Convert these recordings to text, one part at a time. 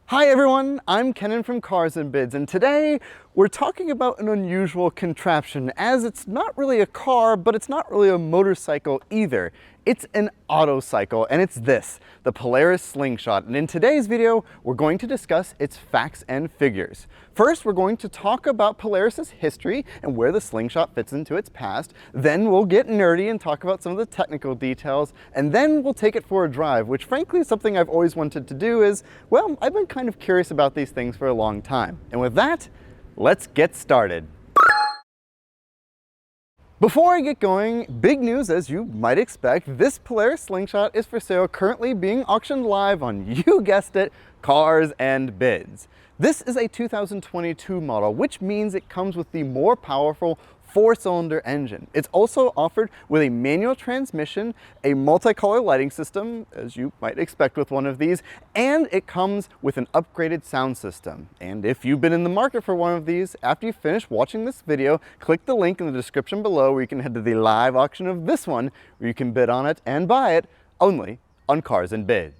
Hi everyone, I'm Kennan from Cars and Bids, and today we're talking about an unusual contraption, as it's not really a car, but it's not really a motorcycle either. It's an autocycle, and it's this, the Polaris Slingshot. And in today's video, we're going to discuss its facts and figures. First, we're going to talk about Polaris's history and where the Slingshot fits into its past. Then we'll get nerdy and talk about some of the technical details. And then we'll take it for a drive, which frankly is something I've always wanted to do is, well, I've been kind of curious about these things for a long time. And with that, let's get started. Before I get going, big news as you might expect, this Polaris Slingshot is for sale, currently being auctioned live on, you guessed it, Cars and Bids. This is a 2022 model, which means it comes with the more powerful 4-cylinder engine. It's also offered with a manual transmission, a multicolor lighting system, as you might expect with one of these, and it comes with an upgraded sound system. And if you've been in the market for one of these, after you finish watching this video, click the link in the description below where you can head to the live auction of this one, where you can bid on it and buy it only on Cars and Bids.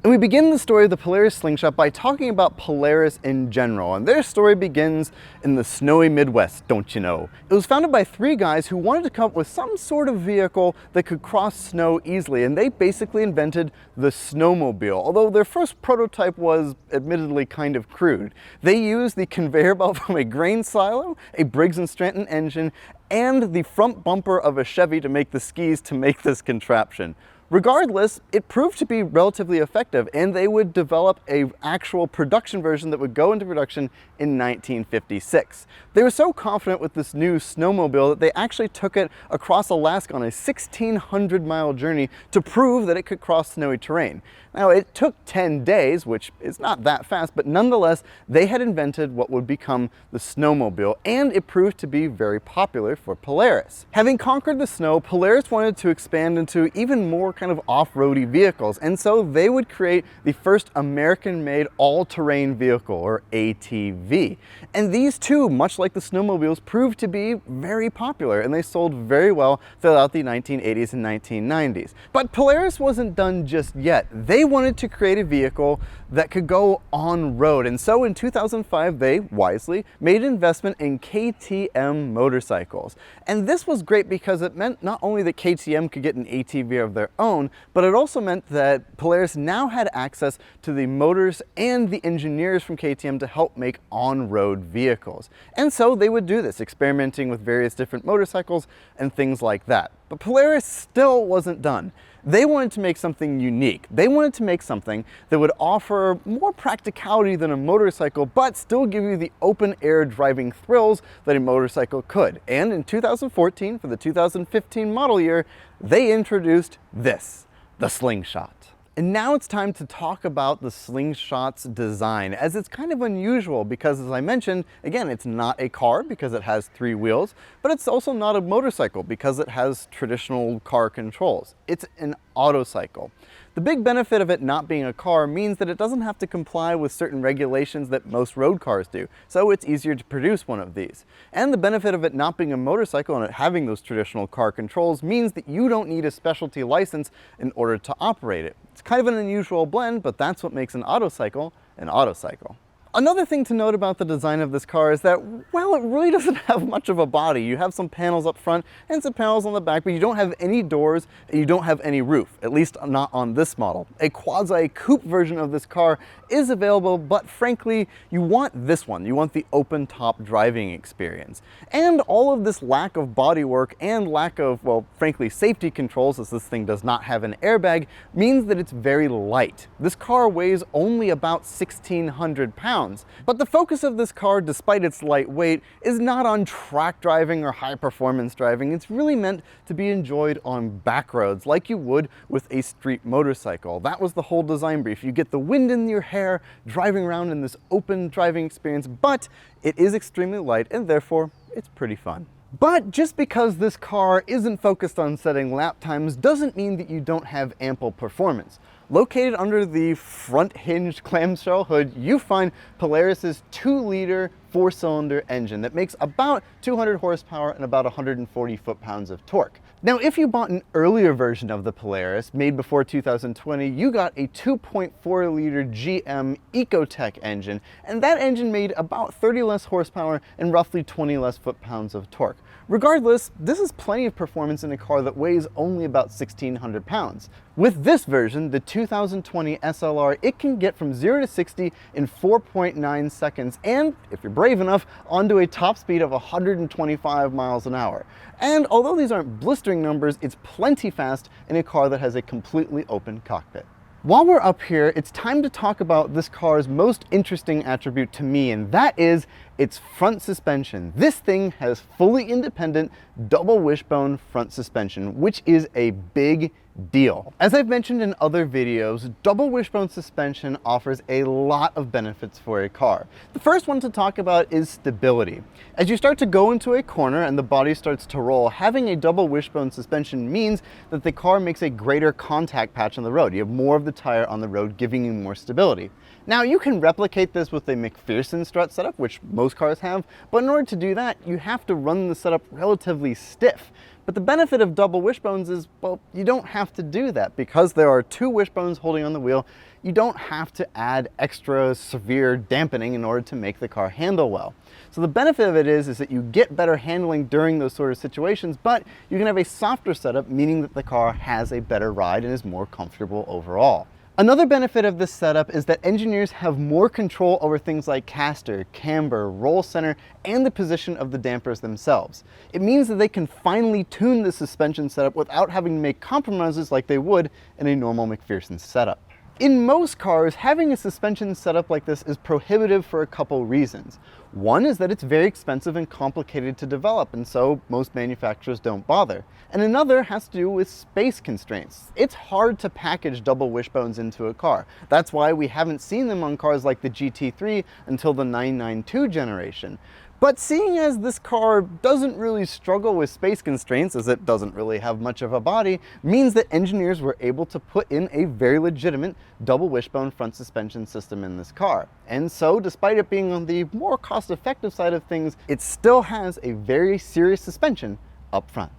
And we begin the story of the Polaris Slingshot by talking about Polaris in general, and their story begins in the snowy Midwest, don't you know. It was founded by 3 guys who wanted to come up with some sort of vehicle that could cross snow easily, and they basically invented the Snowmobile, although their first prototype was admittedly kind of crude. They used the conveyor belt from a grain silo, a Briggs & Stratton engine, and the front bumper of a Chevy to make the skis to make this contraption. Regardless, it proved to be relatively effective, and they would develop an actual production version that would go into production in 1956. They were so confident with this new snowmobile that they actually took it across Alaska on a 1,600-mile journey to prove that it could cross snowy terrain. Now, it took 10 days, which is not that fast, but nonetheless, they had invented what would become the snowmobile, and it proved to be very popular for Polaris. Having conquered the snow, Polaris wanted to expand into even more kind of off-roady vehicles, and so they would create the first American-made all-terrain vehicle, or ATV. And these two, much like the snowmobiles, proved to be very popular, and they sold very well throughout the 1980s and 1990s. But Polaris wasn't done just yet. They wanted to create a vehicle that could go on-road, and so in 2005 they wisely made an investment in KTM motorcycles. And this was great because it meant not only that KTM could get an ATV of their own, but it also meant that Polaris now had access to the motors and the engineers from KTM to help make on-road vehicles. And so they would do this, experimenting with various different motorcycles and things like that. But Polaris still wasn't done. They wanted to make something unique. They wanted to make something that would offer more practicality than a motorcycle, but still give you the open air driving thrills that a motorcycle could. And in 2014, for the 2015 model year, they introduced this, the Slingshot. And now it's time to talk about the Slingshot's design, as it's kind of unusual because, as I mentioned, again, it's not a car because it has 3 wheels, but it's also not a motorcycle because it has traditional car controls. It's an autocycle. The big benefit of it not being a car means that it doesn't have to comply with certain regulations that most road cars do, so it's easier to produce one of these. And the benefit of it not being a motorcycle and it having those traditional car controls means that you don't need a specialty license in order to operate it. It's kind of an unusual blend, but that's what makes an autocycle an autocycle. Another thing to note about the design of this car is that, well, it really doesn't have much of a body. You have some panels up front and some panels on the back, but you don't have any doors and you don't have any roof, at least not on this model. A quasi-coupe version of this car is available, but frankly, you want this one. You want the open-top driving experience. And all of this lack of bodywork and lack of, well, frankly, safety controls, as this thing does not have an airbag, means that it's very light. This car weighs only about 1,600 pounds. But the focus of this car, despite its lightweight, is not on track driving or high performance driving. It's really meant to be enjoyed on back roads like you would with a street motorcycle. That was the whole design brief. You get the wind in your hair driving around in this open driving experience, but it is extremely light and therefore it's pretty fun. But just because this car isn't focused on setting lap times doesn't mean that you don't have ample performance. Located under the front hinged clamshell hood, you find Polaris's 2-liter 4-cylinder engine that makes about 200 horsepower and about 140 foot-pounds of torque. Now, if you bought an earlier version of the Polaris, made before 2020, you got a 2.4-liter GM Ecotec engine, and that engine made about 30 less horsepower and roughly 20 less foot-pounds of torque. Regardless, this is plenty of performance in a car that weighs only about 1,600 pounds. With this version, the 2020 SLR, it can get from 0 to 60 in 4.9 seconds, and, if you're brave enough, onto a top speed of 125 miles an hour. And although these aren't blistering numbers, it's plenty fast in a car that has a completely open cockpit. While we're up here, it's time to talk about this car's most interesting attribute to me, and that is its front suspension. This thing has fully independent double wishbone front suspension, which is a big deal. As I've mentioned in other videos, double wishbone suspension offers a lot of benefits for a car. The first one to talk about is stability. As you start to go into a corner and the body starts to roll, having a double wishbone suspension means that the car makes a greater contact patch on the road. You have more of the tire on the road, giving you more stability. Now, you can replicate this with a McPherson strut setup, which most cars have, but in order to do that, you have to run the setup relatively stiff. But the benefit of double wishbones is, well, you don't have to do that. Because there are two wishbones holding on the wheel, you don't have to add extra severe dampening in order to make the car handle well. So the benefit of it is that you get better handling during those sort of situations, but you can have a softer setup, meaning that the car has a better ride and is more comfortable overall. Another benefit of this setup is that engineers have more control over things like caster, camber, roll center, and the position of the dampers themselves. It means that they can finely tune the suspension setup without having to make compromises like they would in a normal McPherson setup. In most cars, having a suspension setup like this is prohibitive for a couple reasons. One is that it's very expensive and complicated to develop, and so most manufacturers don't bother. And another has to do with space constraints. It's hard to package double wishbones into a car. That's why we haven't seen them on cars like the GT3 until the 992 generation. But seeing as this car doesn't really struggle with space constraints, as it doesn't really have much of a body, means that engineers were able to put in a very legitimate double wishbone front suspension system in this car. And so, despite it being on the more cost-effective side of things, it still has a very serious suspension up front.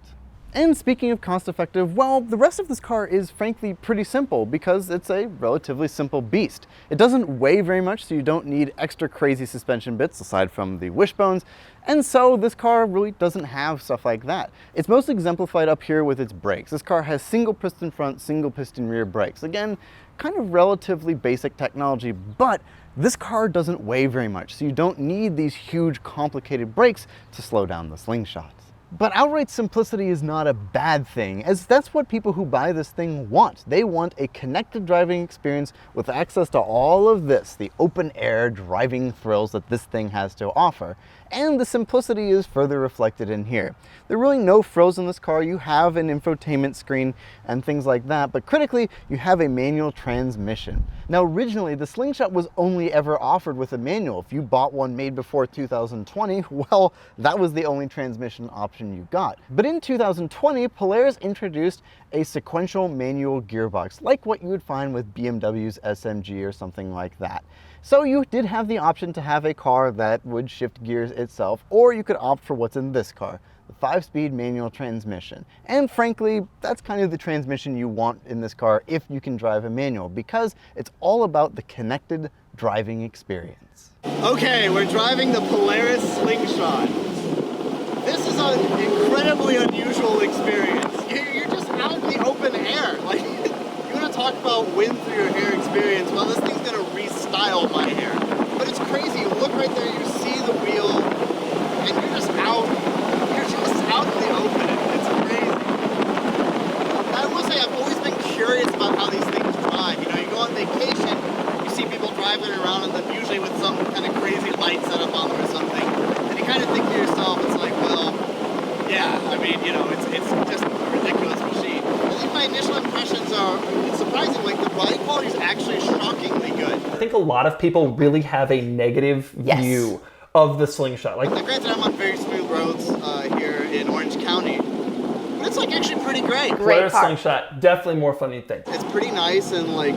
And speaking of cost-effective, well, the rest of this car is frankly pretty simple because it's a relatively simple beast. It doesn't weigh very much, so you don't need extra crazy suspension bits aside from the wishbones, and so this car really doesn't have stuff like that. It's most exemplified up here with its brakes. This car has single piston front, single piston rear brakes. Again, kind of relatively basic technology, but this car doesn't weigh very much, so you don't need these huge complicated brakes to slow down the Slingshot. But outright simplicity is not a bad thing, as that's what people who buy this thing want. They want a connected driving experience with access to all of this, the open air driving thrills that this thing has to offer. And the simplicity is further reflected in here. There are really no frills in this car. You have an infotainment screen and things like that, but critically, you have a manual transmission. Now, originally, the Slingshot was only ever offered with a manual. If you bought one made before 2020, well, that was the only transmission option you got. But in 2020, Polaris introduced a sequential manual gearbox, like what you would find with BMW's SMG or something like that. So you did have the option to have a car that would shift gears itself, or you could opt for what's in this car, the 5-speed manual transmission. And frankly, that's kind of the transmission you want in this car if you can drive a manual, because it's all about the connected driving experience. Okay, we're driving the Polaris Slingshot. This is an incredibly unusual experience. You're just out in the open air. Like, you want to talk about wind through your hair experience? Well, this thing's gonna restyle my hair. But it's crazy. You look right there, you see the wheel, and you're just out. You're just out in the open. It's crazy. I will say, I've always been curious about how these things drive. You know, you go on vacation, you see people driving around in them, usually with some kind of crazy light set up on them or something. And you kind of think to yourself, it's like, well, yeah, I mean, you know, it's just a ridiculous machine. I think my initial impressions are, it's surprising, like the ride quality is actually shockingly good. I think a lot of people really have a negative view of the Slingshot. Like, now, granted, I'm on very smooth roads here in Orange County, but it's like actually pretty great. Polaris Slingshot, definitely more fun than you think. It's pretty nice, and like,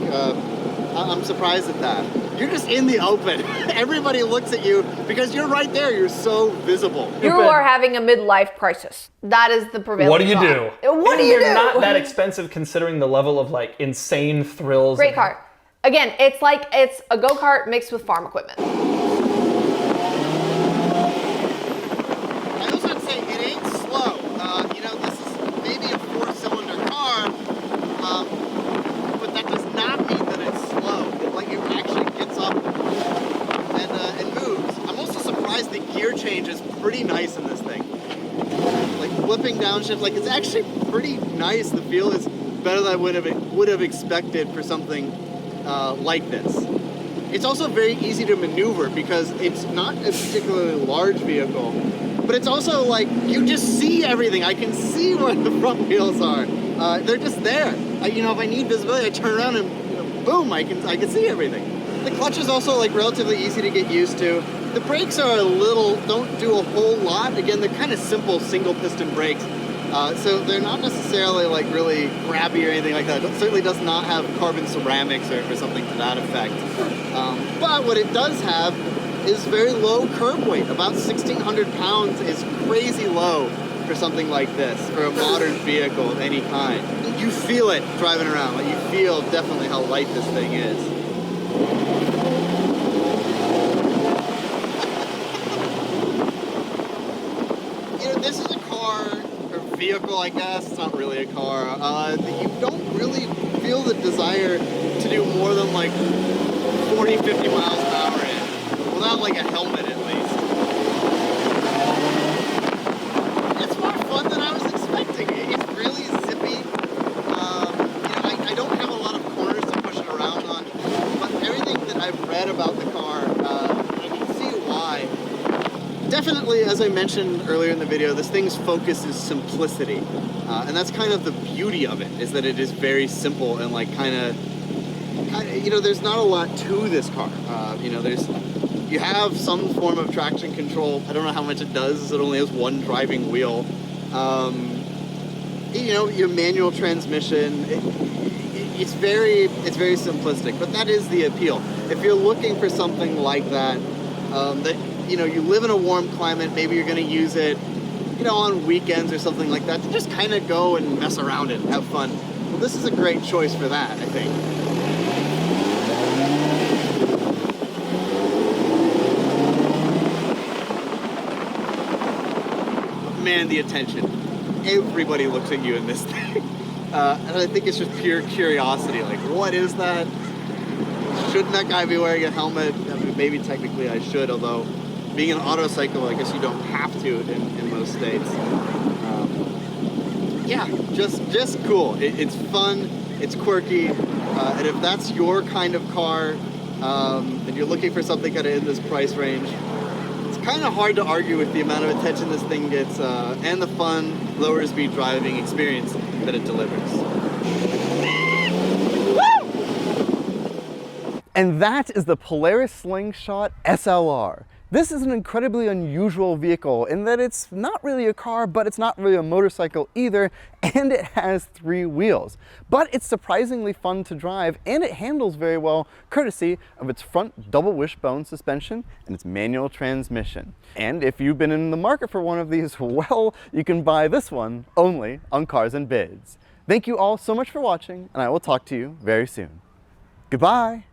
I'm surprised at that. you're just in the open. Everybody looks at you because you're right there. You're so visible. You are having a midlife crisis. That is the prevailing What do you thought. do? What do you do? They're not that expensive considering the level of like insane thrills. Great car. Again, it's like it's a go-kart mixed with farm equipment. I also would say it ain't slow. You know, this is maybe a 4-cylinder car, but that does not mean that it's slow. Like it actually gets up and moves. I'm also surprised the gear change is pretty nice in this thing. Like flipping downshift, like it's actually pretty nice. The feel is better than I would have expected for something like this. It's also very easy to maneuver because it's not a particularly large vehicle, but it's also like you just see everything. I can see where the front wheels are. They're just there. You know, if I need visibility, I turn around and boom, I can see everything. The clutch is also like relatively easy to get used to. The brakes are don't do a whole lot. Again, they're kind of simple single piston brakes. So they're not necessarily like really grabby or anything like that. It certainly does not have carbon ceramics or something to that effect. But what it does have is very low curb weight. About 1,600 pounds is crazy low for something like this, for a modern vehicle of any kind. You feel it driving around. Like you feel definitely how light this thing is. You know, this is a car, or vehicle, I guess. It's not really a car. You don't really feel the desire to do more than like 40, 50 miles an hour in, without like a helmet at least. It's more fun than I was expecting. It's really zippy. You know, I don't have a lot of corners to push it around on, but everything that I've read about the car, I can see why. Definitely, as I mentioned earlier in the video, this thing's focus is simplicity. And that's kind of the beauty of it, is that it is very simple and like kind of, you know, there's not a lot to this car. You know, you have some form of traction control. I don't know how much it does. It only has one driving wheel. You know, your manual transmission. It's very simplistic, but that is the appeal. If you're looking for something like that, that, you know, you live in a warm climate, maybe you're going to use it, you know, on weekends or something like that, to just kind of go and mess around and have fun. Well, this is a great choice for that, I think. Man, the attention. Everybody looks at you in this thing. And I think it's just pure curiosity. Like, what is that? Shouldn't that guy be wearing a helmet? I mean, maybe technically I should, although being an autocycle, I guess you don't have to in most states. Yeah, just cool. It's fun, it's quirky, and if that's your kind of car, and you're looking for something kind of in this price range, it's kind of hard to argue with the amount of attention this thing gets, and the fun, lower speed driving experience that it delivers. And that is the Polaris Slingshot SLR. This is an incredibly unusual vehicle in that it's not really a car, but it's not really a motorcycle either, and it has 3 wheels. But it's surprisingly fun to drive, and it handles very well, courtesy of its front double wishbone suspension and its manual transmission. And if you've been in the market for one of these, well, you can buy this one only on Cars and Bids. Thank you all so much for watching, and I will talk to you very soon. Goodbye!